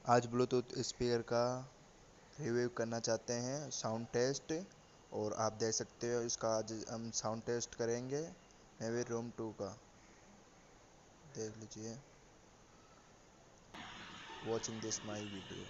आज Bluetooth speaker का review करना चाहते हैं, साउंड टेस्ट। और आप देख सकते हो इसका आज हम साउंड टेस्ट करेंगे मेवी रूम 2 का। देख लीजिए, वॉचिंग दिस माई वीडियो।